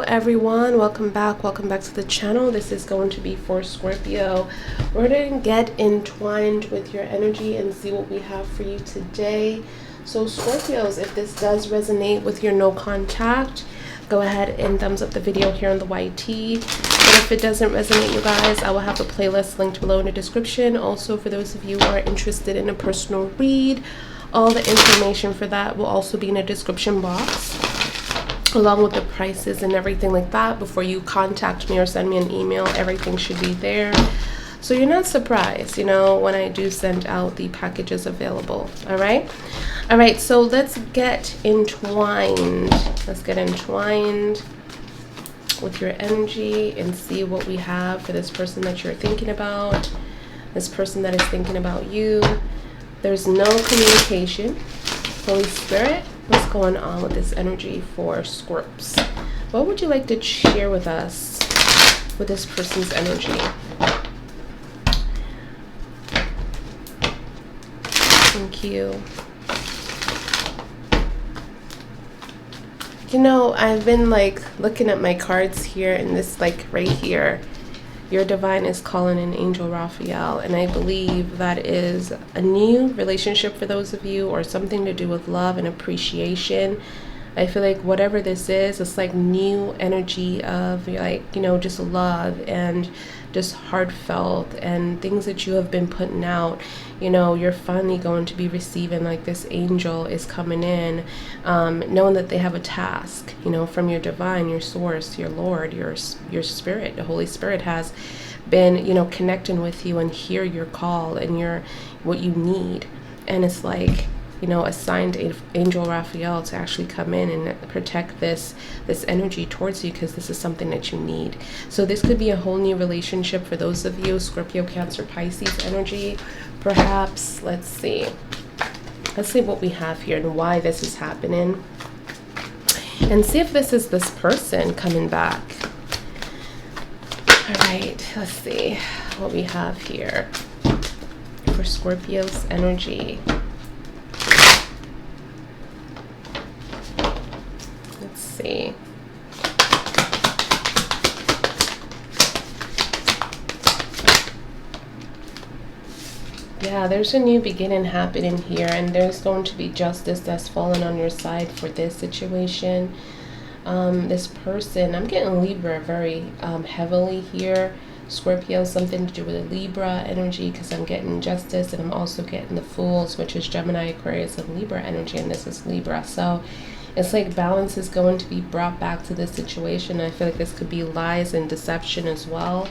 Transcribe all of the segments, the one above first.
Everyone, welcome back to the channel. This is going to be for Scorpio. We're going to get entwined with your energy and see what we have for you today. So Scorpios, if this does resonate with your no contact, go ahead and thumbs up the video here on the YT. But if it doesn't resonate, you guys, I will have a playlist linked below in the description. Also, for those of you who are interested in a personal read, all the information for that will also be in the description box, along with the prices and everything like that. Before you contact me or send me an email, everything should be there, so you're not surprised, you know, when I do send out the packages available. All right, so let's get entwined with your energy and see what we have for this person that you're thinking about, this person that is thinking about you. There's no communication. Holy Spirit, what's going on with this energy for Scorps? What would you like to share with us with this person's energy? Thank you. You know, I've been like looking at my cards here, and this like right here, your divine is calling in Angel Raphael, and I believe that is a new relationship for those of you, or something to do with love and appreciation. I feel like whatever this is, it's like new energy of like, you know, just love and just heartfelt and things that you have been putting out. You know, you're finally going to be receiving, like this angel is coming in, knowing that they have a task, you know, from your divine, your source, your Lord, your spirit. The Holy Spirit has been, you know, connecting with you and hear your call and your what you need. And it's like, you know, assigned Angel Raphael to actually come in and protect this energy towards you, because this is something that you need. So this could be a whole new relationship for those of you, Scorpio, Cancer, Pisces energy. Perhaps, let's see what we have here and why this is happening, and see if this is this person coming back. All right, let's see what we have here for Scorpio's energy. Let's see. Yeah, there's a new beginning happening here, and there's going to be justice that's fallen on your side for this situation. This person, I'm getting Libra very heavily here. Scorpio, something to do with a Libra energy, because I'm getting justice, and I'm also getting the Fools, which is Gemini, Aquarius, and Libra energy, and this is Libra. So it's like balance is going to be brought back to this situation. I feel like this could be lies and deception as well.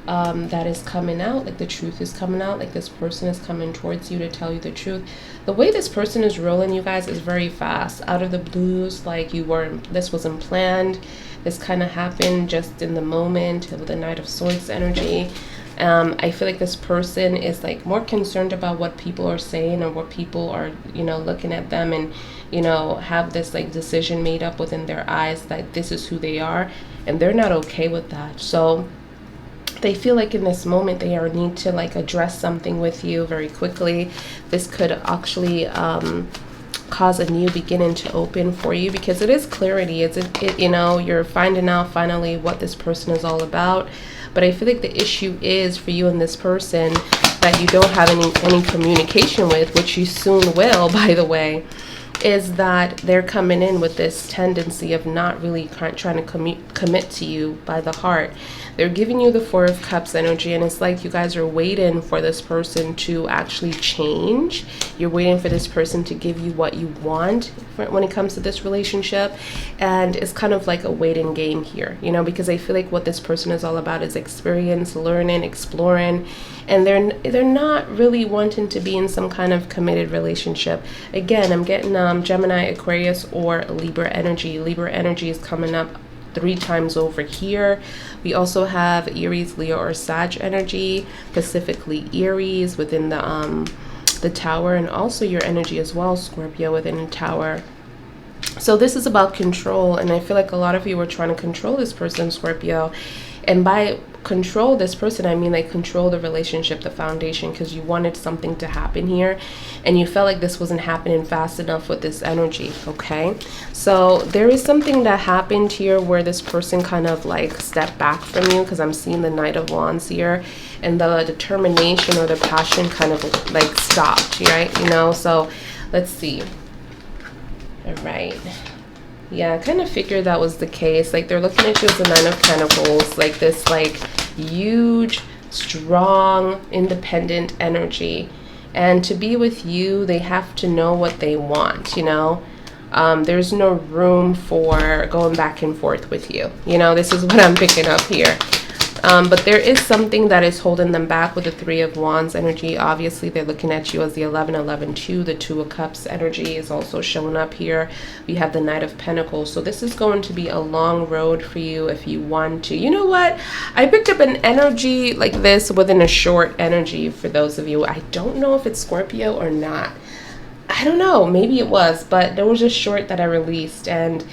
That is coming out, like the truth is coming out, like this person is coming towards you to tell you the truth. The way this person is rolling, you guys, is very fast, out of the blues, like this wasn't planned. This kind of happened just in the moment with the Knight of Swords energy. I feel like this person is like more concerned about what people are saying, or what people are, you know, looking at them, and, you know, have this like decision made up within their eyes that this is who they are, and they're not okay with that. So they feel like in this moment they need to like address something with you very quickly. This could actually cause a new beginning to open for you, because it is clarity. It's you know, you're finding out finally what this person is all about. But I feel like the issue is for you and this person that you don't have any communication with, which you soon will, by the way, is that they're coming in with this tendency of not really trying to commit to you by the heart. They're giving you the Four of Cups energy, and it's like you guys are waiting for this person to actually change. You're waiting for this person to give you what you want when it comes to this relationship, and it's kind of like a waiting game here, you know, because I feel like what this person is all about is experience, learning, exploring, and they're not really wanting to be in some kind of committed relationship. Again, I'm getting Gemini, Aquarius, or Libra energy. Libra energy is coming up 3 times over here. We also have Aries, Leo, or Sag energy, specifically Aries within the Tower, and also your energy as well, Scorpio, within the Tower. So this is about control, and I feel like a lot of you are trying to control this person, Scorpio, And by control this person, I mean like control the relationship, the foundation, because you wanted something to happen here and you felt like this wasn't happening fast enough with this energy. Okay, so there is something that happened here where this person kind of like stepped back from you, because I'm seeing the Knight of Wands here, and the determination or the passion kind of like stopped, right? You know, so let's see. All right. Yeah, I kind of figured that was the case. Like, they're looking at you as the Nine of Pentacles, like this like huge, strong, independent energy. And to be with you, they have to know what they want, you know? There's no room for going back and forth with you. You know, this is what I'm picking up here. But there is something that is holding them back with the Three of Wands energy. Obviously, they're looking at you as the 11-11-2. The Two of Cups energy is also showing up here. We have the Knight of Pentacles. So this is going to be a long road for you if you want to. You know what? I picked up an energy like this within a short energy for those of you. I don't know if it's Scorpio or not. I don't know. Maybe it was. But there was a short that I released, and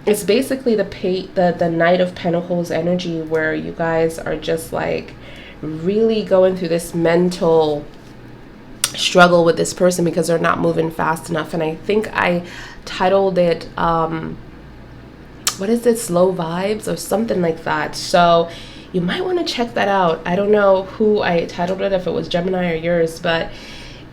it's basically the Knight of Pentacles energy, where you guys are just like really going through this mental struggle with this person because they're not moving fast enough. And I think I titled it, what is it, Slow Vibes or something like that. So you might want to check that out. I don't know who I titled it, if it was Gemini or yours, but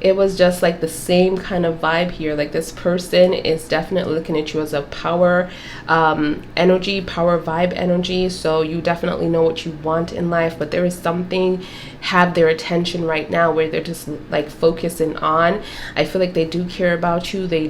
it was just like the same kind of vibe here. Like, this person is definitely looking at you as a power energy, power vibe energy. So you definitely know what you want in life, but there is something have their attention right now where they're just like focusing on. I feel like they do care about you. They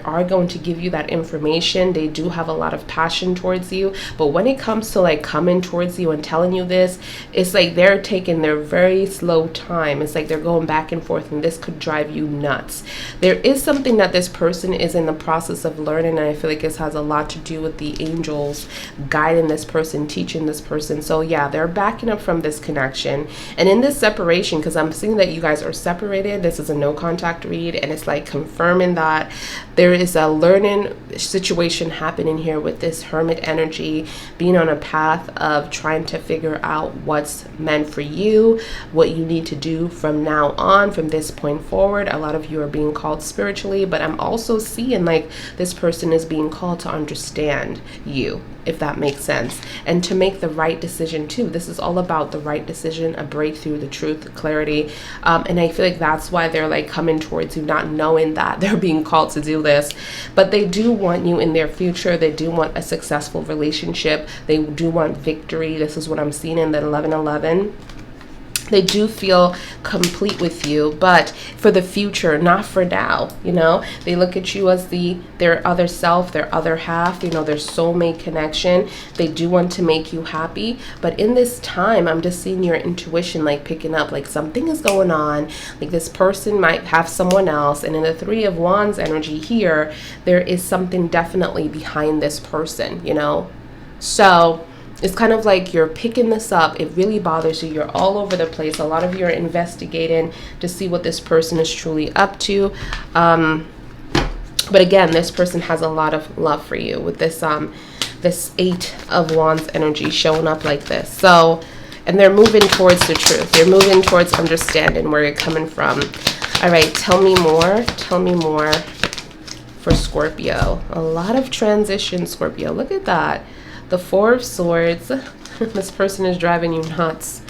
are going to give you that information. They do have a lot of passion towards you, but when it comes to like coming towards you and telling you this, it's like they're taking their very slow time. It's like they're going back and forth, and this could drive you nuts. There is something that this person is in the process of learning, and I feel like this has a lot to do with the angels guiding this person, teaching this person. So yeah, they're backing up from this connection. And in this separation, because I'm seeing that you guys are separated, this is a no contact read, and it's like confirming that there is a learning situation happening here with this Hermit energy, being on a path of trying to figure out what's meant for you, what you need to do from now on, from this point forward. A lot of you are being called spiritually, but I'm also seeing like this person is being called to understand you, if that makes sense, and to make the right decision too. This is all about the right decision, a breakthrough, the truth, clarity, and I feel like that's why they're like coming towards you, not knowing that they're being called to do this. But they do want you in their future. They do want a successful relationship. They do want victory. This is what I'm seeing in the 11-11. They do feel complete with you, but for the future, not for now. You know, they look at you as their other self, their other half, you know, their soulmate connection. They do want to make you happy, but in this time, I'm just seeing your intuition like picking up, like something is going on, like this person might have someone else. And in the Three of Wands energy here, there is something definitely behind this person, you know. So it's kind of like you're picking this up. It really bothers you. You're all over the place. A lot of you are investigating to see what this person is truly up to. But again, this person has a lot of love for you with this this Eight of Wands energy showing up like this. So, and they're moving towards the truth. They're moving towards understanding where you're coming from. All right, tell me more. Tell me more for Scorpio. A lot of transition, Scorpio. Look at that. The Four of Swords. This person is driving you nuts.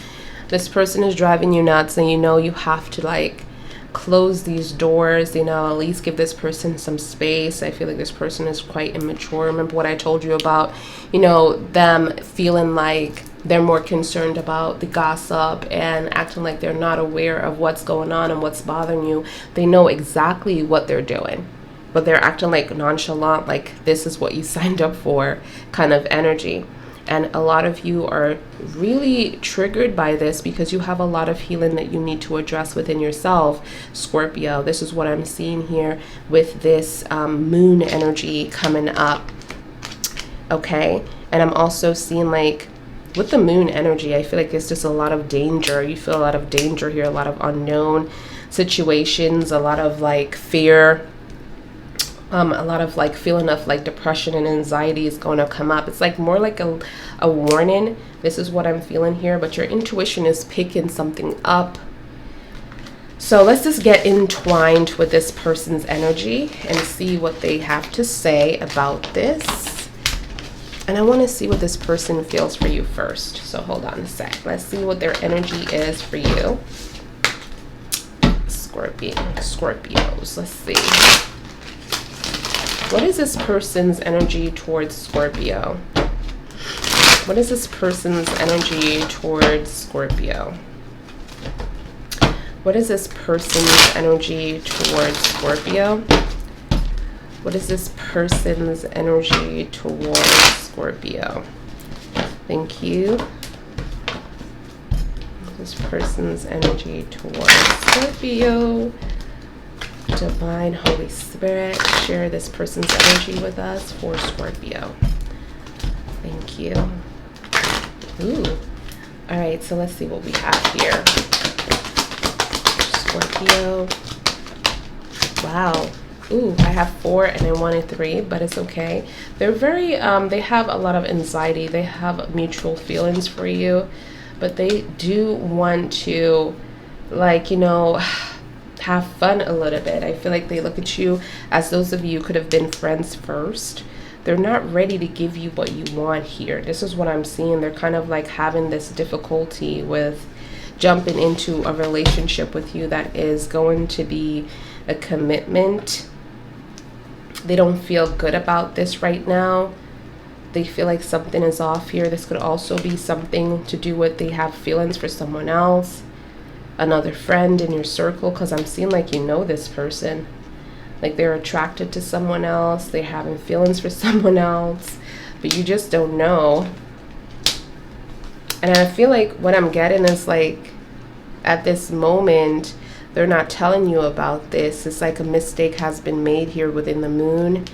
This person is driving you nuts, and you know you have to like close these doors, you know, at least give this person some space. I feel like this person is quite immature. Remember what I told you about, you know, them feeling like they're more concerned about the gossip and acting like they're not aware of what's going on and what's bothering you. They know exactly what they're doing, but they're acting like nonchalant, like this is what you signed up for kind of energy. And a lot of you are really triggered by this because you have a lot of healing that you need to address within yourself, Scorpio. This is what I'm seeing here with this moon energy coming up, okay? And I'm also seeing like with the moon energy, I feel like it's just a lot of danger. You feel a lot of danger here, a lot of unknown situations, a lot of like fear. A lot of like feeling of like depression and anxiety is going to come up. It's like more like a warning. This is what I'm feeling here, but your intuition is picking something up. So let's just get entwined with this person's energy and see what they have to say about this. And I want to see what this person feels for you first. So hold on a sec. Let's see what their energy is for you. Scorpios. Let's see. What is this person's energy towards Scorpio? What is this person's energy towards Scorpio? What is this person's energy towards Scorpio? What is this person's energy towards Scorpio? Thank you. This person's energy towards Scorpio. Divine Holy Spirit, share this person's energy with us for Scorpio. Thank you. Ooh. All right, so let's see what we have here. Scorpio. Wow. Ooh, I have 4 and I wanted 3, but it's okay. They're very, they have a lot of anxiety. They have mutual feelings for you, but they do want to, like, you know, have fun a little bit. I feel like they look at you as those of you could have been friends first. They're not ready to give you what you want here. This is what I'm seeing. They're kind of like having this difficulty with jumping into a relationship with you that is going to be a commitment. They don't feel good about this right now. They feel like something is off here. This could also be something to do with they have feelings for someone else, another friend in your circle, because I'm seeing like you know this person. Like they're attracted to someone else. They're having feelings for someone else, but you just don't know. And I feel like what I'm getting is like at this moment, they're not telling you about this. It's like a mistake has been made here within the moon.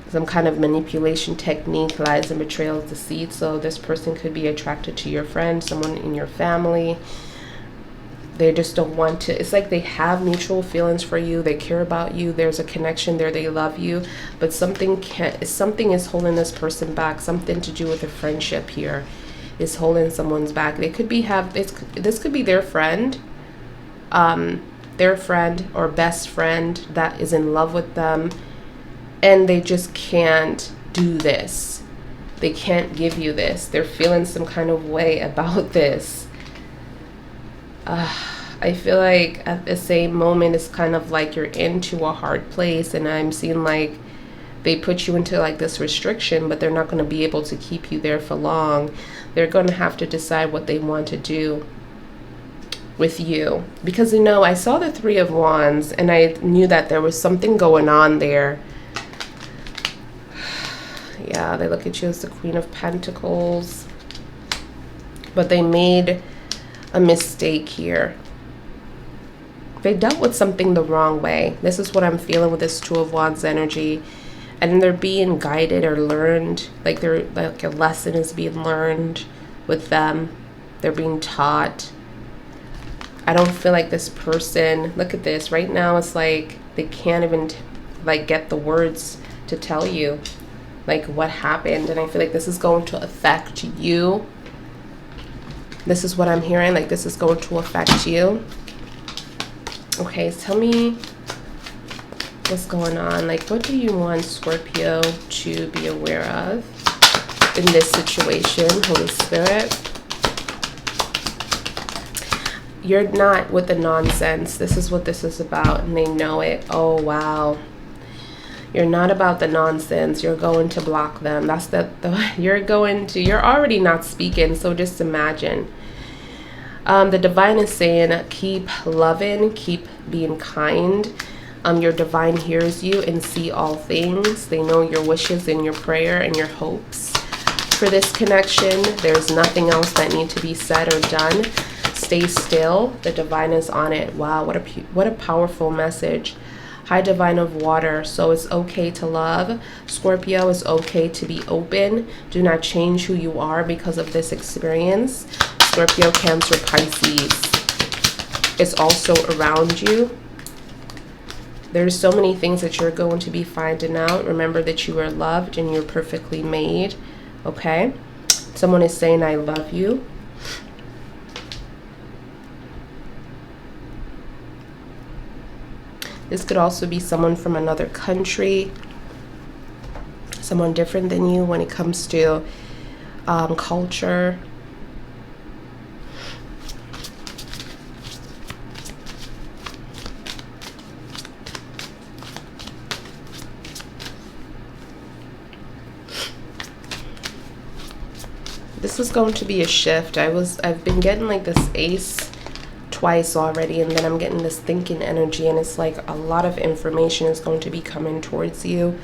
Some kind of manipulation technique, lies and betrayal, deceit. So this person could be attracted to your friend, someone in your family. They just don't want to. It's like they have mutual feelings for you. They care about you. There's a connection there. They love you. But something is holding this person back. Something to do with a friendship here is holding someone's back. They could be this could be their friend. Their friend or best friend that is in love with them, and they just can't do this. They can't give you this. They're feeling some kind of way about this. I feel like at the same moment, it's kind of like you're into a hard place, and I'm seeing like they put you into like this restriction, but they're not going to be able to keep you there for long. They're going to have to decide what they want to do with you, because you know I saw the 3 of Wands and I knew that there was something going on there. Yeah, they look at you as the Queen of Pentacles, but they made a mistake here. They dealt with something the wrong way. This is what I'm feeling with this 2 of Wands energy, and they're being guided or learned, like they're like a lesson is being learned with them. They're being taught. I don't feel like this person, look at this right now, it's like they can't even like get the words to tell you like what happened. And I feel like this is going to affect you. This is what I'm hearing, like this is going to affect you. Okay, tell me what's going on. Like, what do you want Scorpio to be aware of in this situation, Holy Spirit? You're not with the nonsense. This is what this is about, and they know it. Oh, wow. You're not about the nonsense. You're going to block them. That's you're already not speaking, so just imagine. The divine is saying, keep loving, keep being kind. Your divine hears you and see all things. They know your wishes and your prayer and your hopes for this connection. There's nothing else that needs to be said or done. Stay still. The divine is on it. Wow, what a powerful message. High divine of water. So it's okay to love. Scorpio, is okay to be open. Do not change who you are because of this experience. Scorpio, Cancer, Pisces is also around you. There's so many things that you're going to be finding out. Remember that you are loved and you're perfectly made. Okay? Someone is saying, I love you. This could also be someone from another country, someone different than you when it comes to culture. This is going to be a shift. I've been getting like this ace twice already, and then I'm getting this thinking energy, and it's like a lot of information is going to be coming towards you,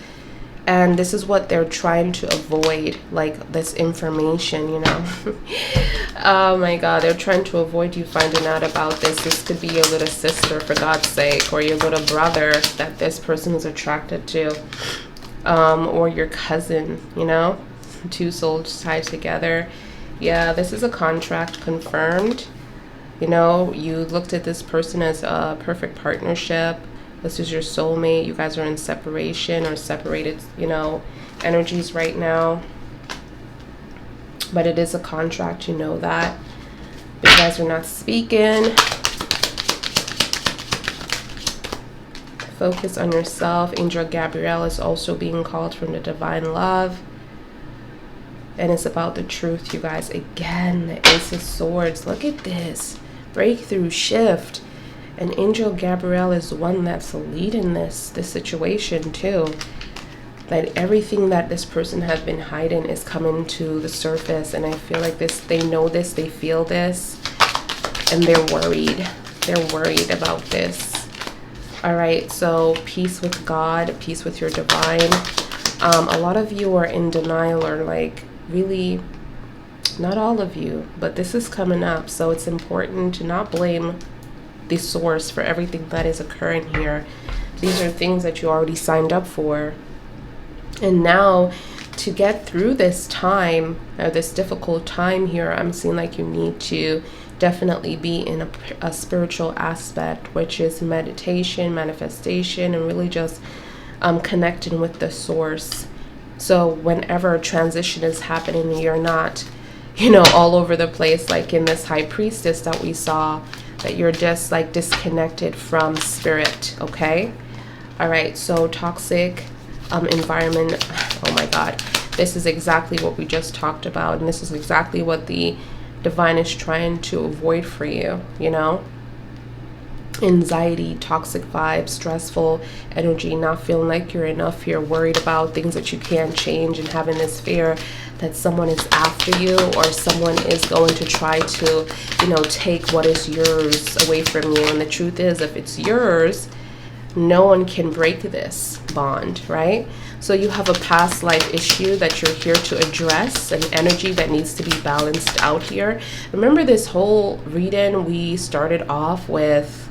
and this is what they're trying to avoid, like this information, you know. Oh my god, they're trying to avoid you finding out about this. This could be your little sister, for God's sake, or your little brother that this person is attracted to, or your cousin, you know. Two souls tied together. Yeah, this is a contract confirmed. You know, you looked at this person as a perfect partnership. This is your soulmate. You guys are in separation or separated, you know, energies right now. But it is a contract, you know that. But you guys are not speaking. Focus on yourself. Angel Gabrielle is also being called from the divine love. And it's about the truth, you guys. Again, the Ace of Swords. Look at this. Breakthrough, shift. And Angel Gabrielle is one that's leading this situation too. That everything that this person has been hiding is coming to the surface. And I feel like they know this, they feel this. And they're worried. They're worried about this. Alright, so peace with God, peace with your divine. A lot of you are in denial, or like really, not all of you, but this is coming up. So it's important to not blame the source for everything that is occurring here. These are things that you already signed up for. And now to get through this time, or this difficult time here, I'm seeing like you need to definitely be in a spiritual aspect, which is meditation, manifestation, and really just connecting with the source. So whenever a transition is happening, you're not, you know, all over the place like in this high priestess that we saw, that you're just like disconnected from spirit. Okay? All right, so toxic environment. Oh my god, this is exactly what we just talked about, and this is exactly what the divine is trying to avoid for you, you know. Anxiety, toxic vibes, stressful energy, not feeling like you're enough, you're worried about things that you can't change, and having this fear that someone is after you, or someone is going to try to, you know, take what is yours away from you. And the truth is, if it's yours, no one can break this bond, right? So you have a past life issue that you're here to address, an energy that needs to be balanced out here. Remember, this whole reading, we started off with,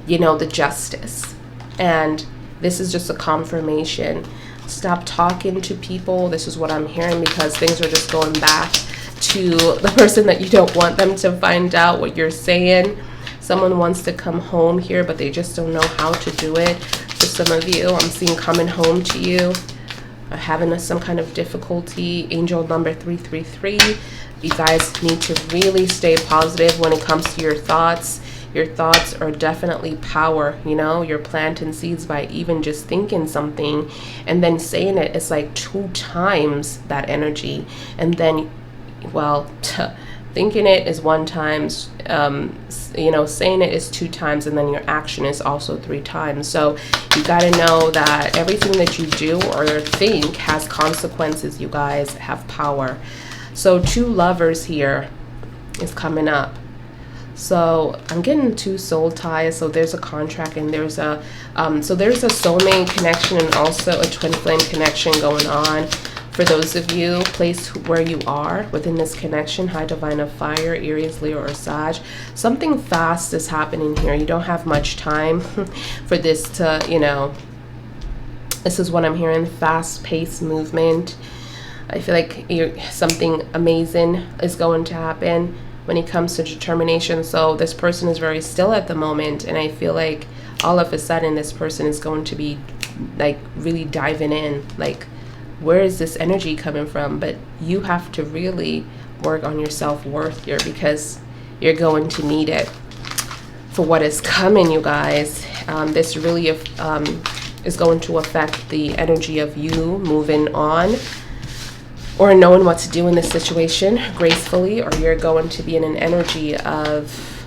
you know, the justice, and this is just a confirmation. Stop talking to people. This is what I'm hearing, because things are just going back to the person that you don't want them to find out what you're saying. Someone wants to come home here, but they just don't know how to do it. For some of you, I'm seeing coming home to you, or having some kind of difficulty. Angel number 333. You guys need to really stay positive when it comes to your thoughts. Your thoughts are definitely power, you know. You're planting seeds by even just thinking something and then saying it. It's like 2 times that energy. And then, well, thinking it is 1 time, you know, saying it is 2 times, and then your action is also 3 times. So you got to know that everything that you do or think has consequences. You guys have power. So 2 lovers here is coming up. So I'm getting 2 soul ties. So there's a contract, and there's a there's a soulmate connection, and also a twin flame connection going on. For those of you placed where you are within this connection, high divine of fire, Aries, Leo, or Sag, something fast is happening here. You don't have much time for this to, you know, this is what I'm hearing, fast-paced movement. I feel like something amazing is going to happen when it comes to determination. So this person is very still at the moment, and I feel like all of a sudden this person is going to be like really diving in, like, where is this energy coming from? But you have to really work on your self-worth here, because you're going to need it for what is coming, you guys. This really is going to affect the energy of you moving on, or knowing what to do in this situation gracefully, or you're going to be in an energy of,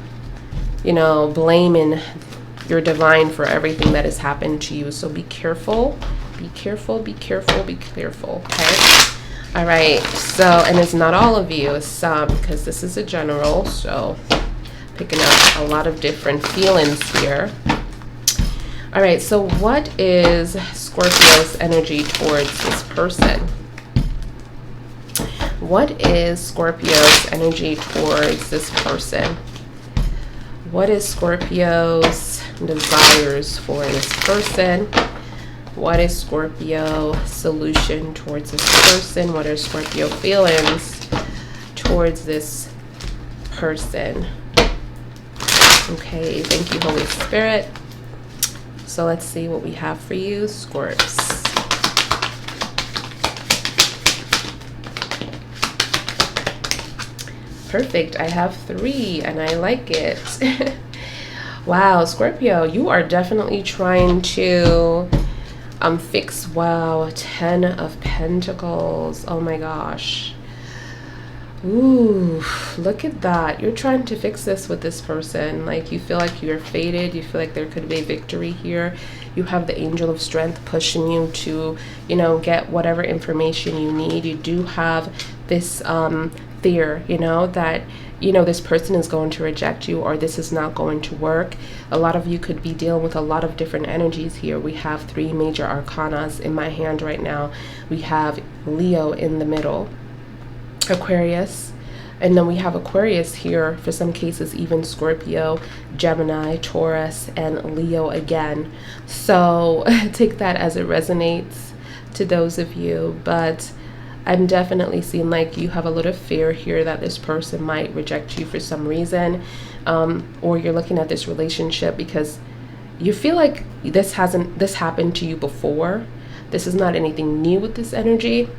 you know, blaming your divine for everything that has happened to you. So be careful, be careful, be careful, be careful, okay? All right, so, and it's not all of you, it's some, because this is a general, so picking up a lot of different feelings here. All right, so what is Scorpio's energy towards this person? What is Scorpio's energy towards this person? What is Scorpio's desires for this person? What is Scorpio solution towards this person? What are Scorpio feelings towards this person? Okay, thank you, Holy Spirit. So let's see what we have for you, Scorps. Perfect. I have 3 and I like it. Wow, Scorpio, you are definitely trying to fix, wow, 10 of Pentacles. Oh my gosh. Ooh, look at that. You're trying to fix this with this person. Like, you feel like you're fated. You feel like there could be a victory here. You have the angel of strength pushing you to, you know, get whatever information you need. You do have this fear, you know, that, you know, this person is going to reject you, or this is not going to work. A lot of you could be dealing with a lot of different energies here. We have 3 major arcanas in my hand right now. We have Leo in the middle, Aquarius, and then we have Aquarius here, for some cases even Scorpio, Gemini, Taurus, and Leo again. So take that as it resonates to those of you, but I'm definitely seeing like you have a little fear here that this person might reject you for some reason, or you're looking at this relationship because you feel like this happened to you before. This is not anything new with this energy.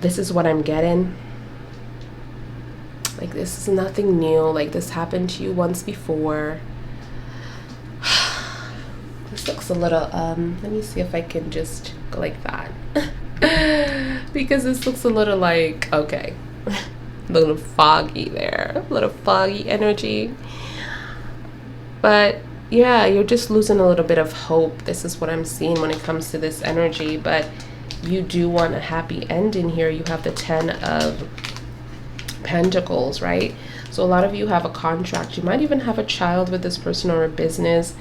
This is what I'm getting. Like, this is nothing new. Like, this happened to you once before. This looks a little, let me see if I can just go like that. Because this looks a little like, okay, a little foggy there, a little foggy energy. But yeah, you're just losing a little bit of hope. This is what I'm seeing when it comes to this energy. But you do want a happy ending here. You have the 10 of Pentacles, right? So a lot of you have a contract. You might even have a child with this person, or a business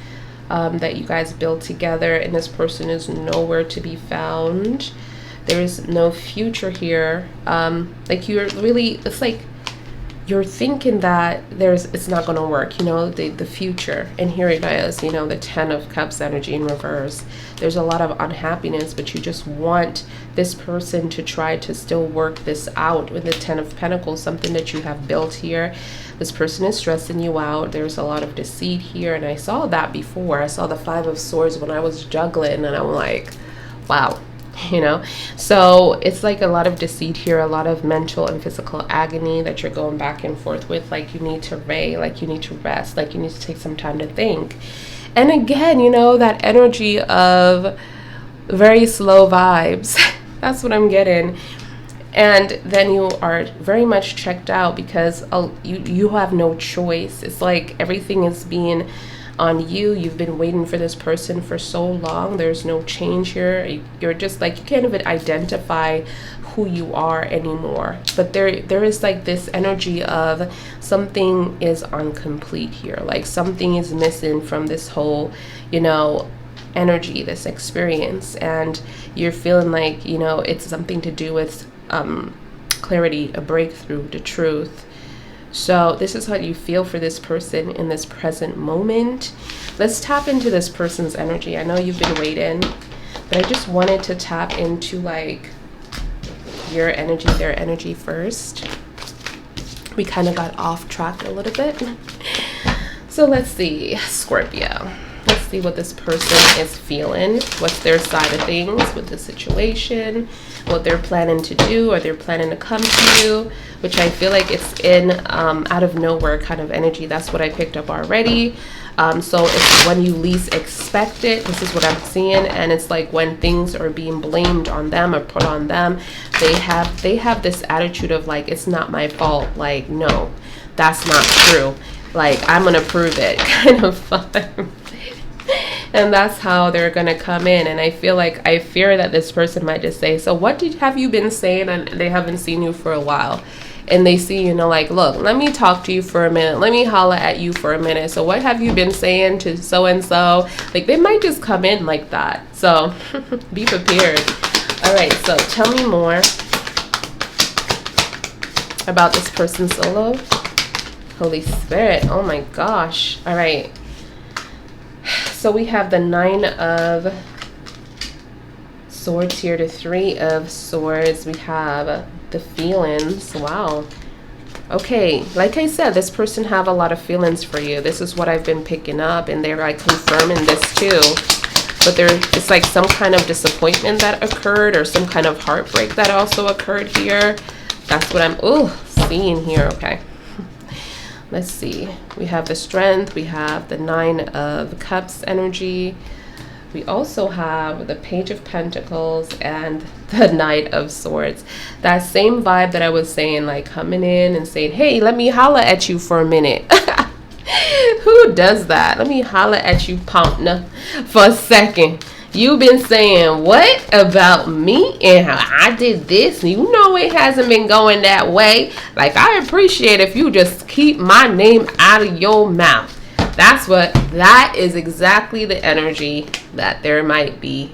that you guys build together, and this person is nowhere to be found. There is no future here. Like, you're really, it's like you're thinking that it's not going to work, you know, the future. And here it is, you know, the 10 of Cups energy in reverse. There's a lot of unhappiness, but you just want this person to try to still work this out with the 10 of Pentacles, something that you have built here. This person is stressing you out. There's a lot of deceit here, and I saw that before. I saw the 5 of Swords when I was juggling, and I'm like, wow. You know, so it's like a lot of deceit here, a lot of mental and physical agony that you're going back and forth with. Like, you need to like, you need to rest, like, you need to take some time to think. And again, you know, that energy of very slow vibes. That's what I'm getting. And then you are very much checked out because you have no choice. It's like everything is being on you. You've been waiting for this person for so long. There's no change here. You're just like, you can't even identify who you are anymore. But there is like this energy of something is incomplete here. Like, something is missing from this whole, you know, energy, this experience. And you're feeling like, you know, it's something to do with clarity, a breakthrough, the truth. So this is how you feel for this person in this present moment. Let's tap into this person's energy. I know you've been waiting, but I just wanted to tap into like your energy, their energy first. We kind of got off track a little bit. So let's see, Scorpio. Let's see what this person is feeling. What's their side of things with the situation? What they're planning to do, or they're planning to come to you, which I feel like it's in out of nowhere kind of energy. That's what I picked up already. So it's when you least expect it. This is what I'm seeing, and it's like when things are being blamed on them or put on them, they have this attitude of like, it's not my fault. Like, no, that's not true. Like, I'm gonna prove it, kind of fun. And that's how they're gonna come in. And I fear that this person might just say, so what have you been saying? And they haven't seen you for a while, and they see, you know, like, look, let me talk to you for a minute, let me holler at you for a minute. So what have you been saying to so and so? Like, they might just come in like that. So be prepared. All right, so tell me more about this person solo. Holy Spirit, oh my gosh. All right, so we have the 9 of Swords here to 3 of Swords. We have the feelings. Wow. Okay, like I said, this person have a lot of feelings for you. This is what I've been picking up, and they're like confirming this too. But it's like some kind of disappointment that occurred, or some kind of heartbreak that also occurred here. That's what I'm seeing here. Okay. Let's see. We have the Strength. We have the 9 of Cups energy. We also have the Page of Pentacles and the Knight of Swords. That same vibe that I was saying, like coming in and saying, hey, let me holler at you for a minute. Who does that? Let me holler at you, partner, for a second. You've been saying what about me and how I did this? You know it hasn't been going that way. Like, I appreciate if you just keep my name out of your mouth. That is exactly the energy that there might be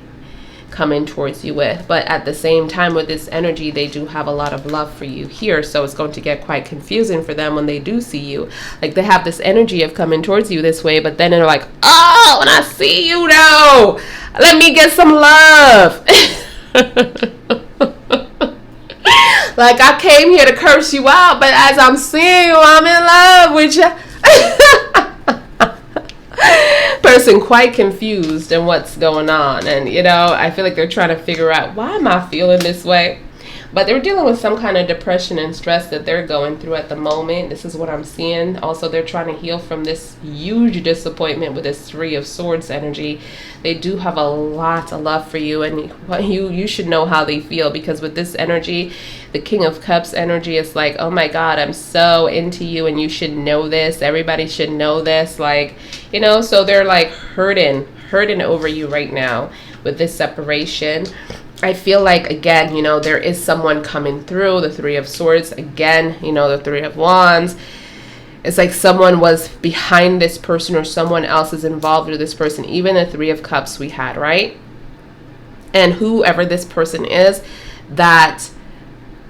coming towards you with. But at the same time, with this energy, they do have a lot of love for you here. So it's going to get quite confusing for them when they do see you. Like, they have this energy of coming towards you this way, but then they're like, oh, when I see you though, let me get some love. Like, I came here to curse you out, but as I'm seeing you, I'm in love with you. Person quite confused in what's going on, and you know, I feel like they're trying to figure out, why am I feeling this way? But they're dealing with some kind of depression and stress that they're going through at the moment. This is what I'm seeing. Also, they're trying to heal from this huge disappointment with this 3 of Swords energy. They do have a lot of love for you, and you should know how they feel, because with this energy, the King of Cups energy is like, oh my God, I'm so into you, and you should know this. Everybody should know this. Like, you know, so they're like hurting over you right now with this separation. I feel like, again, you know, there is someone coming through. The 3 of Swords, again, you know, the 3 of Wands. It's like someone was behind this person, or someone else is involved with this person. Even the 3 of Cups we had, right? And whoever this person is that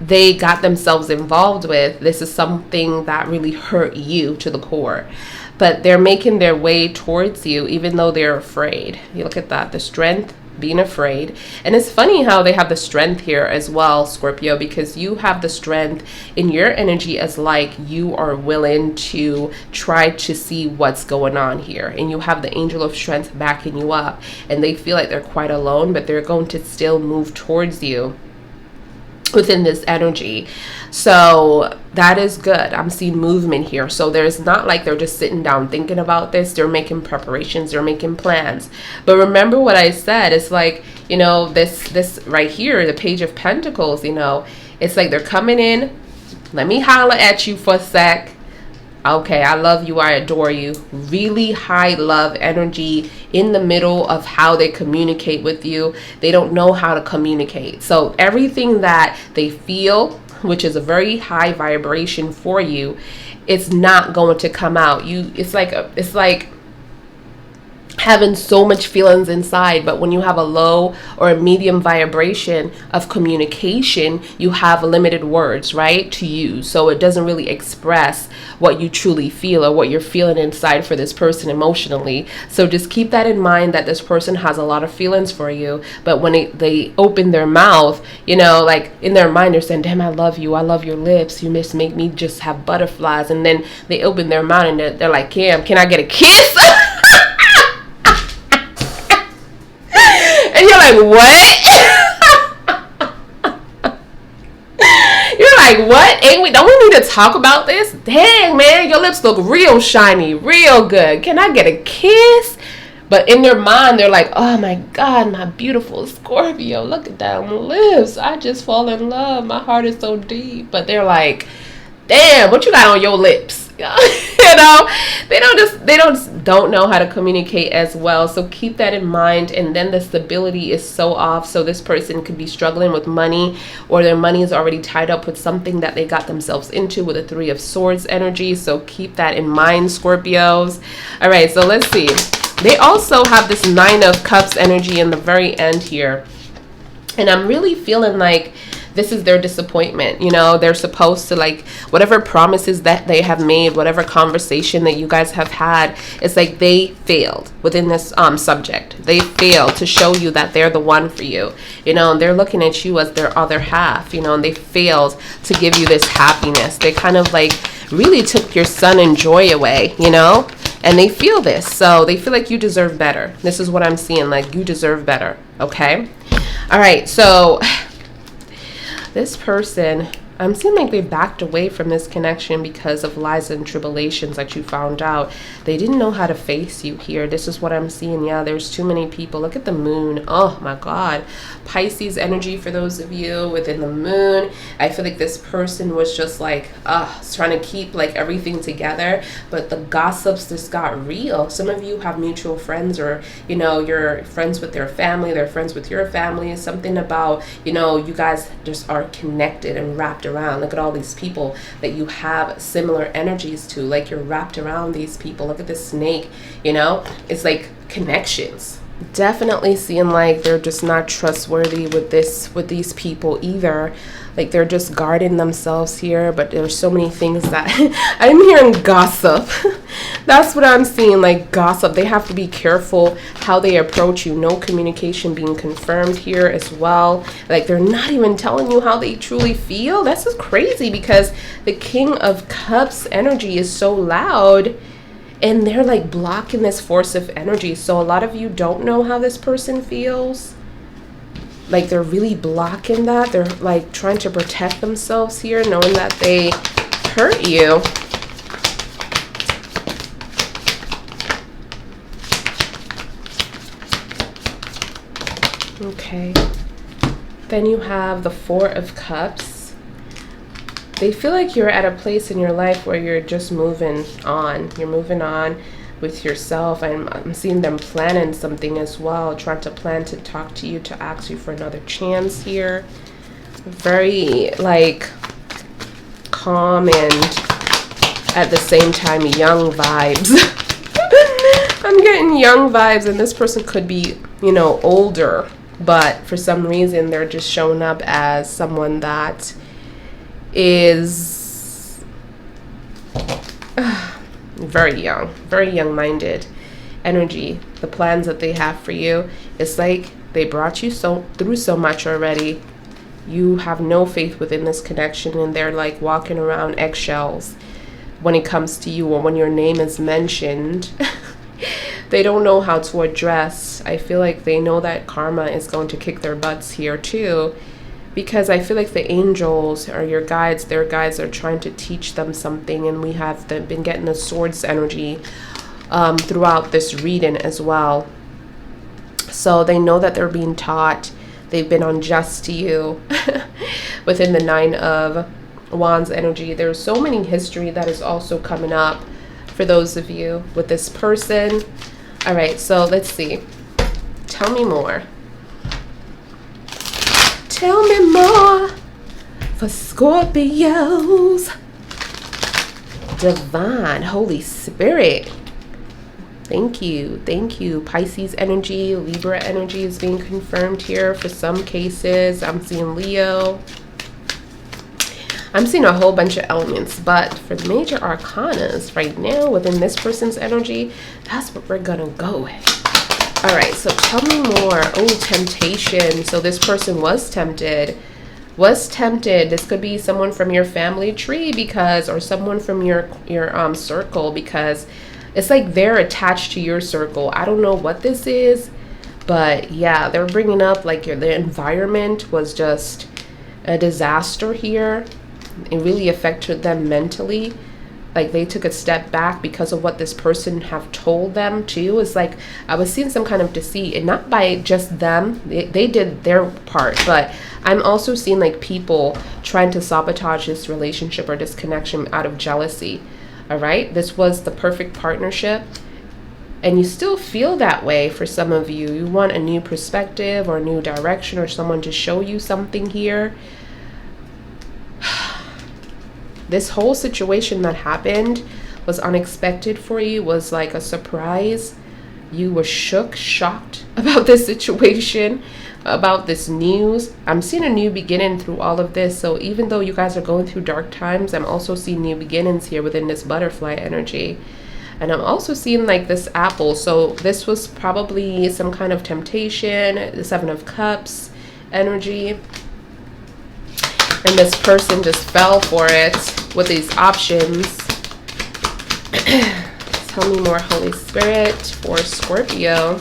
they got themselves involved with, this is something that really hurt you to the core. But they're making their way towards you, even though they're afraid. You look at that, the Strength, being afraid. And it's funny how they have the Strength here as well, Scorpio, because you have the Strength in your energy as like you are willing to try to see what's going on here, and you have the Angel of Strength backing you up, and they feel like they're quite alone, but they're going to still move towards you within this energy. So that is good. I'm seeing movement here. So there's not like they're just sitting down thinking about this. They're making preparations, they're making plans. But remember what I said, it's like, you know, this right here, the Page of Pentacles, you know, it's like they're coming in, let me holler at you for a sec. Okay, I love you, I adore you. Really high love energy in the middle of how they communicate with you. They don't know how to communicate. So everything that they feel, which is a very high vibration for you, it's not going to come out. It's like having so much feelings inside, but when you have a low or a medium vibration of communication, you have limited words, right, to use. So it doesn't really express what you truly feel or what you're feeling inside for this person emotionally. So just keep that in mind, that this person has a lot of feelings for you, but when they open their mouth, you know, like in their mind they're saying, damn, I love you, I love your lips, you just make me just have butterflies. And then they open their mouth and they're like, Cam, can I get a kiss? And you're like, what? You're like, what? Don't we need to talk about this? Dang, man, your lips look real shiny, real good. Can I get a kiss? But in their mind, they're like, oh my God, my beautiful Scorpio, look at them lips. I just fall in love. My heart is so deep. But they're like, damn, what you got on your lips? You know, they don't know how to communicate as well. So keep that in mind. And then the stability is so off. So this person could be struggling with money, or their money is already tied up with something that they got themselves into with a 3 of Swords energy. So keep that in mind, Scorpios. All right, so let's see. They also have this 9 of Cups energy in the very end here. And I'm really feeling like this is their disappointment. You know, they're supposed to, like, whatever promises that they have made, whatever conversation that you guys have had, it's like they failed within this subject. They failed to show you that they're the one for you, you know, and they're looking at you as their other half, you know, and they failed to give you this happiness. They kind of like really took your sun and joy away, you know, and they feel this. So they feel like you deserve better. This is what I'm seeing, like you deserve better. Okay. All right. So this person, I'm seeing like they backed away from this connection because of lies and tribulations that you found out. They didn't know how to face you here. This is what I'm seeing. Yeah, there's too many people. Look at the moon. Oh my God. Pisces energy for those of you within the moon. I feel like this person was just like, trying to keep like everything together. But the gossips just got real. Some of you have mutual friends, or, you know, you're friends with their family. They're friends with your family. Something about, you know, you guys just are connected and wrapped around. Look at all these people that you have similar energies to, like you're wrapped around these people. Look at this snake, you know, it's like connections. Definitely seeing like they're just not trustworthy with these people either. Like they're just guarding themselves here, but there's so many things that I'm hearing gossip. That's what I'm seeing, like gossip. They have to be careful how they approach you. No communication being confirmed here as well. Like they're not even telling you how they truly feel. That's just crazy, because the King of Cups energy is so loud, and they're like blocking this force of energy. So a lot of you don't know how this person feels. Like they're really blocking that. They're like trying to protect themselves here, knowing that they hurt you. Okay. Then you have the 4 of Cups. They feel like you're at a place in your life where you're just moving on. You're moving on with yourself. I'm seeing them planning something as well, trying to plan to talk to you, to ask you for another chance here. Very like calm and at the same time young vibes. I'm getting young vibes, and this person could be, you know, older, but for some reason they're just showing up as someone that is very young-minded energy. The plans that they have for you, it's like they brought you through so much already. You have no faith within this connection, and they're like walking around eggshells when it comes to you, or when your name is mentioned. They don't know how to address. I feel like they know that karma is going to kick their butts here too, because I feel like the angels or your guides, their guides, are trying to teach them something, and we have been getting the Swords energy throughout this reading as well. So they know that they're being taught. They've been unjust to you. Within the 9 of Wands energy, there's so many history that is also coming up for those of you with this person. All right, so let's see. Tell me more. Tell me more for Scorpios. Divine Holy Spirit. Thank you. Thank you. Pisces energy, Libra energy is being confirmed here. For some cases, I'm seeing Leo. I'm seeing a whole bunch of elements, but for the major arcanas right now within this person's energy, that's what we're gonna go with. All right, so tell me more. Oh, temptation. So this person was tempted. This could be someone from your family tree because, or someone from your circle, because it's like they're attached to your circle. I don't know what this is, but yeah, they're bringing up like the environment was just a disaster here. It really affected them mentally. Like they took a step back because of what this person have told them too. It's like I was seeing some kind of deceit, and not by just them. They did their part, but I'm also seeing like people trying to sabotage this relationship or this connection out of jealousy. All right, this was the perfect partnership, and you still feel that way for some of you. You want a new perspective or a new direction or someone to show you something here. This whole situation that happened was unexpected for you, was like a surprise. You were shocked about this situation, about this news. I'm seeing a new beginning through all of this. So even though you guys are going through dark times, I'm also seeing new beginnings here within this butterfly energy. And I'm also seeing like this apple. So this was probably some kind of temptation, the Seven of Cups energy. And this person just fell for it with these options. Tell me more, Holy Spirit, for Scorpio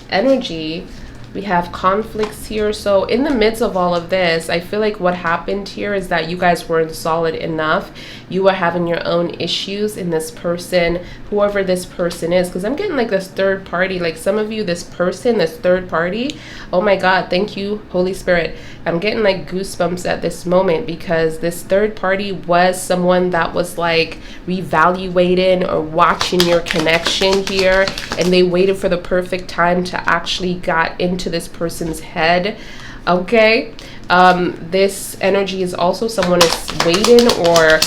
energy. We have conflicts here. So in the midst of all of this, I feel like what happened here is that you guys weren't solid enough. You were having your own issues in this person, whoever this person is, because I'm getting like this third party, like some of you, this person, this third party. Oh my God, thank you, Holy Spirit. I'm getting like goosebumps at this moment because this third party was someone that was like reevaluating or watching your connection here, and they waited for the perfect time to actually get into this person's head. Okay, this energy is also someone is waiting or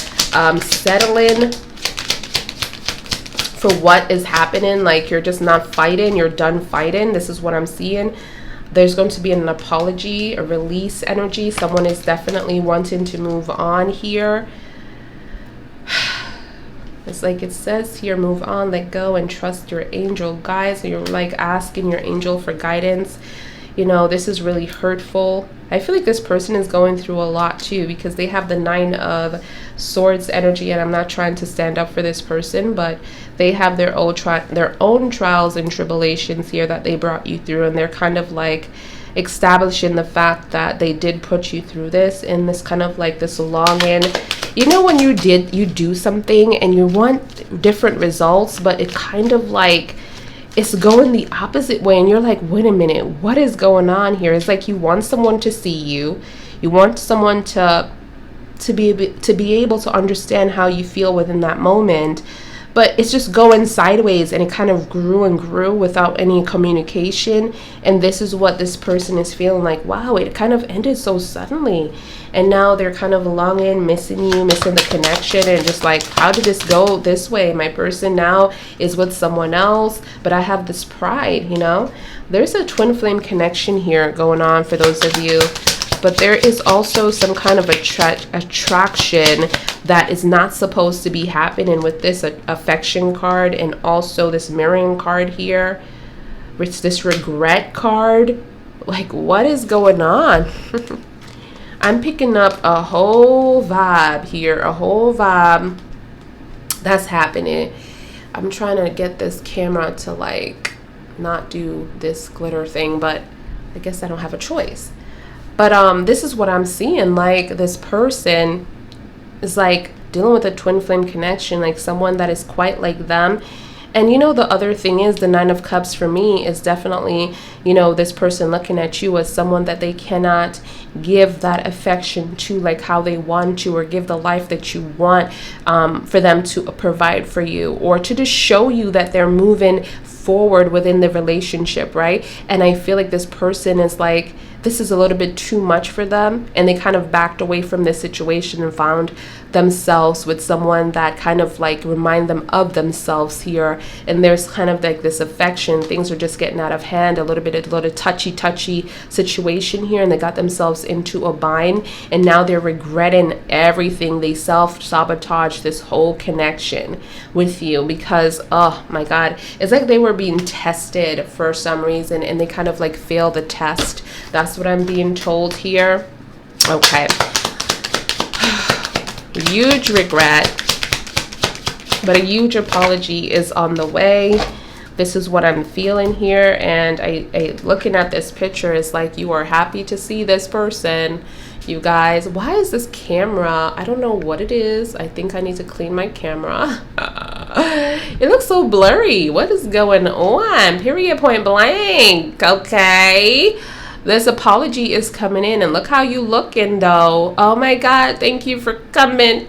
settling for what is happening. Like you're just not fighting, you're done fighting. This is what I'm seeing. There's going to be an apology, a release energy. Someone is definitely wanting to move on here. It's like it says here, move on, let go, and trust your angel. Guys, you're like asking your angel for guidance. You know, this is really hurtful. I feel like this person is going through a lot too, because they have the Nine of Swords energy, and I'm not trying to stand up for this person, but they have their own trials and tribulations here that they brought you through, and they're kind of like establishing the fact that they did put you through this, in this kind of like this longing. You know, when you do something and you want different results, but it kind of like it's going the opposite way, and you're like, wait a minute, what is going on here? It's like you want someone to see you, you want someone to be able to understand how you feel within that moment, but it's just going sideways, and it kind of grew and grew without any communication. And this is what this person is feeling like, wow, it kind of ended so suddenly, and now they're kind of longing, missing you, missing the connection, and just like, how did this go this way? My person now is with someone else, but I have this pride, you know. There's a twin flame connection here going on for those of you, but there is also some kind of attraction that is not supposed to be happening with this affection card, and also this mirroring card here, which this regret card. Like, what is going on? I'm picking up a whole vibe here, a whole vibe that's happening. I'm trying to get this camera to like not do this glitter thing, but I guess I don't have a choice. But this is what I'm seeing. Like, this person is like dealing with a twin flame connection, like someone that is quite like them. And you know, the other thing is the Nine of Cups for me is definitely, you know, this person looking at you as someone that they cannot give that affection to like how they want to, or give the life that you want for them to provide for you, or to just show you that they're moving forward within the relationship, right? And I feel like this person is like, this is a little bit too much for them, and they kind of backed away from this situation and found themselves with someone that kind of like remind them of themselves here. And there's kind of like this affection. Things are just getting out of hand, a little touchy situation here, and they got themselves into a bind, and now they're regretting everything. They self-sabotage this whole connection with you because, oh my God, it's like they were being tested for some reason and they kind of like failed the test. That's what I'm being told here. Okay. Huge regret, but a huge apology is on the way. This is what I'm feeling here, and I looking at this picture is like you are happy to see this person. You guys, why is this camera? I don't know what it is. I think I need to clean my camera. It looks so blurry. What is going on? Period, point blank. Okay. This apology is coming in, and look how you looking though. Oh my God, thank you for coming.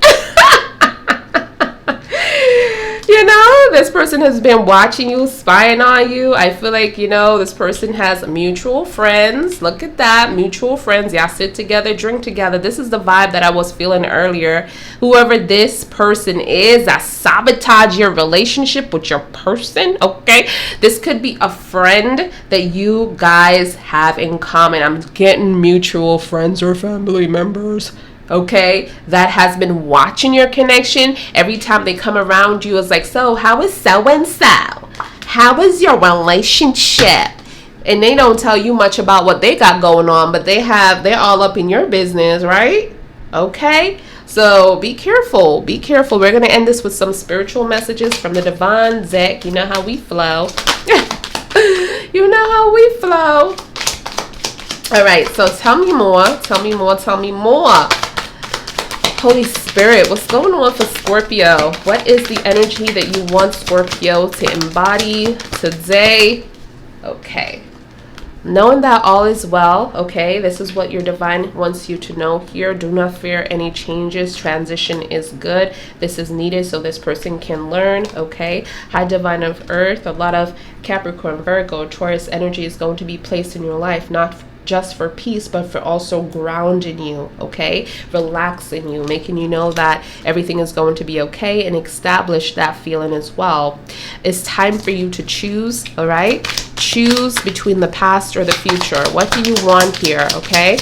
You know, this person has been watching you, spying on you. I feel like, you know, this person has mutual friends. Look at that, mutual friends. Y'all sit together, drink together. This is the vibe that I was feeling earlier. Whoever this person is, that sabotage your relationship with your person, okay? This could be a friend that you guys have in common. I'm getting mutual friends or family members. Okay, that has been watching your connection. Every time they come around you, it's like, so how is so-and-so? How is your relationship? And they don't tell you much about what they got going on, but they're all up in your business, right? Okay, so be careful. Be careful. We're going to end this with some spiritual messages from the divine Zach. You know how we flow. You know how we flow. All right, so tell me more. Tell me more. Tell me more. Holy Spirit, what's going on for Scorpio? What is the energy that you want Scorpio to embody today? Okay. Knowing that all is well, okay, this is what your divine wants you to know here. Do not fear any changes. Transition is good. This is needed so this person can learn, okay? High divine of earth, a lot of Capricorn, Virgo, Taurus energy is going to be placed in your life, not just for peace, but for also grounding you, okay? Relaxing you, making you know that everything is going to be okay, and establish that feeling as well. It's time for you to choose, all right? Choose between the past or the future. What do you want here, okay?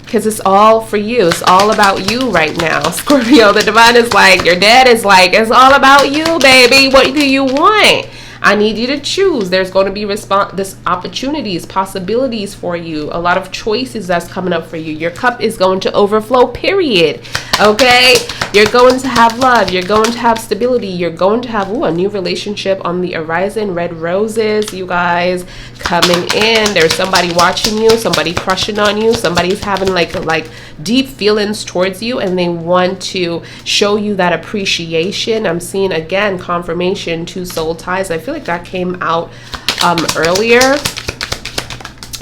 Because it's all for you. It's all about you right now. Scorpio, the divine is like, your dad is like, it's all about you, baby. What do you want? I need you to choose. There's going to be this opportunities, possibilities for you. A lot of choices that's coming up for you. Your cup is going to overflow, period. Okay? You're going to have love. You're going to have stability. You're going to have a new relationship on the horizon. Red roses, you guys, coming in. There's somebody watching you, somebody crushing on you. Somebody's having like deep feelings towards you, and they want to show you that appreciation. I'm seeing, again, confirmation to soul ties. I feel like that came out earlier.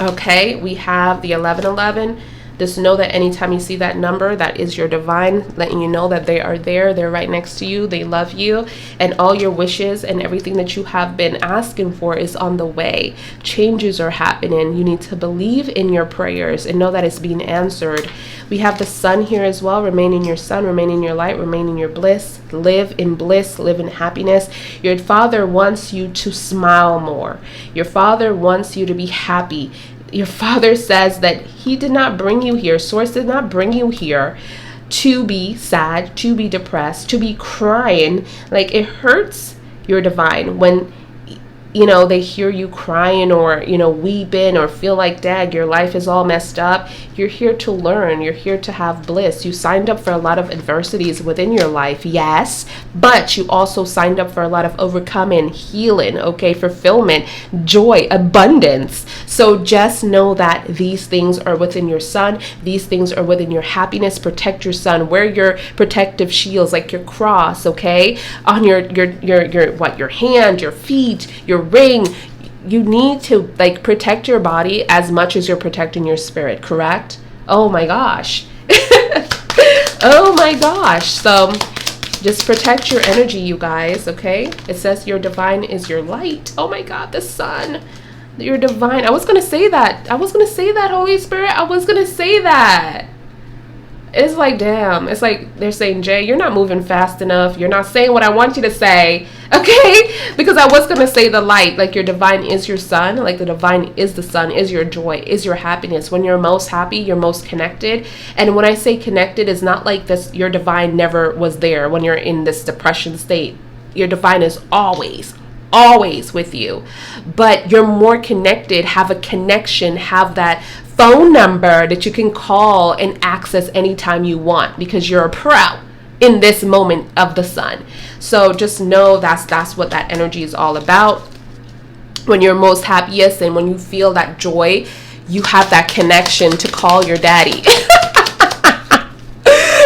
Okay, we have the 1111. Just know that anytime you see that number, that is your divine letting you know that they are there. They're right next to you. They love you. And all your wishes and everything that you have been asking for is on the way. Changes are happening. You need to believe in your prayers and know that it's being answered. We have the sun here as well. Remain in your sun. Remain in your light. Remain in your bliss. Live in bliss. Live in happiness. Your father wants you to smile more. Your father wants you to be happy. Your father says that he did not bring you here. Source did not bring you here to be sad, to be depressed, to be crying. Like, it hurts your divine when, you know, they hear you crying or, you know, weeping or feel like, dag, your life is all messed up. You're here to learn. You're here to have bliss. You signed up for a lot of adversities within your life, yes, but you also signed up for a lot of overcoming, healing, okay, fulfillment, joy, abundance. So just know that these things are within your sun. These things are within your happiness. Protect your sun. Wear your protective shields, like your cross, okay, on your hand, your feet, your ring. You need to like protect your body as much as you're protecting your spirit, correct? Oh my gosh. Oh my gosh. So just protect your energy, you guys, okay? It says your divine is your light. Oh my God, the sun. You're divine. I was going to say that. Holy Spirit. I was going to say that. It's like, damn. It's like they're saying, Jay, you're not moving fast enough. You're not saying what I want you to say. Okay? Because I was going to say the light. Like, your divine is your sun. Like, the divine is the sun, is your joy, is your happiness. When you're most happy, you're most connected. And when I say connected, it's not like this, your divine never was there when you're in this depression state. Your divine is always with you. But you're more connected, have a connection, have that phone number that you can call and access anytime you want, because you're a pro in this moment of the sun. So just know that's what that energy is all about. When you're most happiest and when you feel that joy, you have that connection to call your daddy.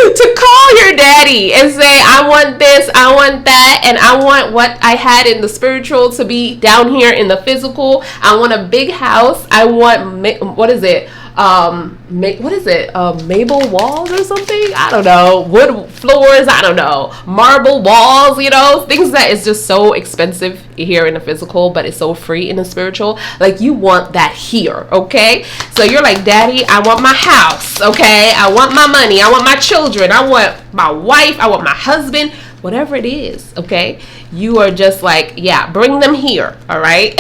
To call your daddy and say, I want this, I want that, and I want what I had in the spiritual to be down here in the physical. I want a big house. I want, marble walls or something? I don't know. Wood floors? I don't know. Marble walls, things that is just so expensive here in the physical, but it's so free in the spiritual. Like, you want that here, okay? So you're like, Daddy, I want my house, okay? I want my money. I want my children. I want my wife. I want my husband. Whatever it is, okay? You are just like, yeah, bring them here, all right?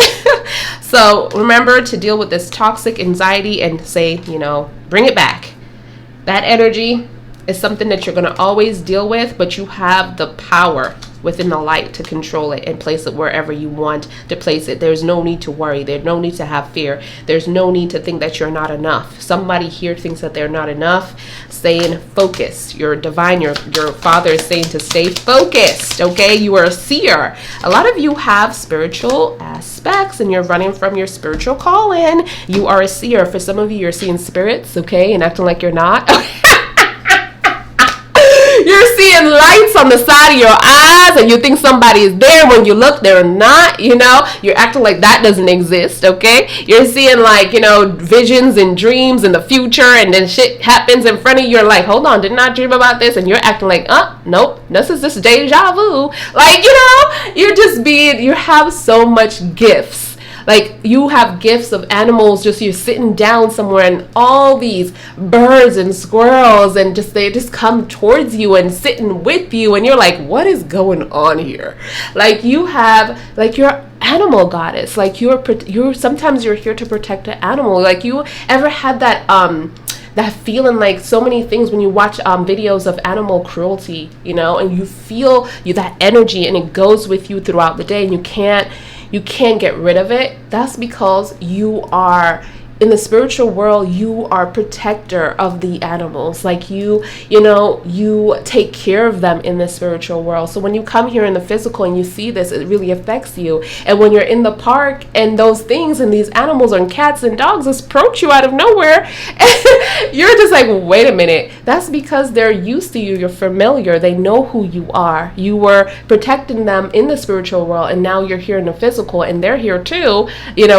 So remember to deal with this toxic anxiety and say, bring it back. That energy is something that you're going to always deal with, but you have the power within the light to control it and place it wherever you want to place it. There's no need to worry. There's no need to have fear. There's no need to think that you're not enough. Somebody here thinks that they're not enough. Staying focused. Your divine, your father is saying to stay focused, okay? You are a seer. A lot of you have spiritual aspects and you're running from your spiritual calling. You are a seer. For some of you, you're seeing spirits, okay, and acting like you're not. You're seeing lights on the side of your eyes and you think somebody is there. When you look, they're not, You're acting like that doesn't exist, okay? You're seeing visions and dreams in the future, and then shit happens in front of you. You're like, hold on, didn't I dream about this? And you're acting like, nope, this is just deja vu. Like, you have so much gifts. Like, you have gifts of animals, just you're sitting down somewhere and all these birds and squirrels and they just come towards you and sitting with you, and you're like, what is going on here? Like, you have, like, your animal goddess, like you're sometimes you're here to protect an animal. Like, you ever had that feeling, like so many things when you watch videos of animal cruelty, and you feel that energy and it goes with you throughout the day and you can't get rid of it. That's because you are in the spiritual world. You are protector of the animals. Like, you take care of them in the spiritual world. So when you come here in the physical and you see this, it really affects you. And when you're in the park and those things and these animals and cats and dogs just approach you out of nowhere, and you're just like, wait a minute. That's because they're used to you. You're familiar. They know who you are. You were protecting them in the spiritual world, and now you're here in the physical, and they're here too.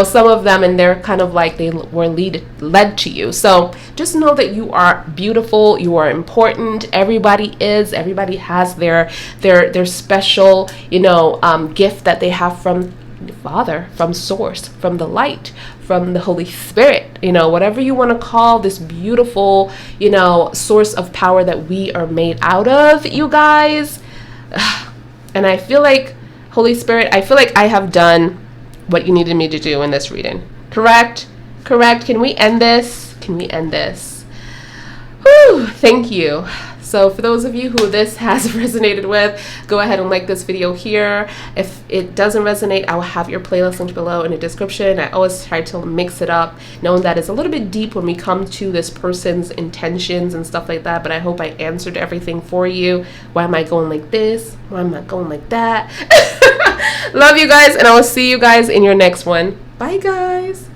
Some of them, and they're kind of like they were led to you. So just know that you are beautiful. You are important. Everybody has their special gift that they have from the Father, from Source, from the light, from the Holy Spirit, whatever you want to call this beautiful source of power that we are made out of, you guys. And I feel like, Holy Spirit, I feel like I have done what you needed me to do in this reading. Correct? Can we end this? Whew, thank you. So for those of you who this has resonated with, go ahead and like this video here. If it doesn't resonate, I will have your playlist linked below in the description. I always try to mix it up, knowing that it's a little bit deep when we come to this person's intentions and stuff like that, but I hope I answered everything for you. Why am I going like this? Why am I going like that? Love you guys, and I will see you guys in your next one. Bye, guys.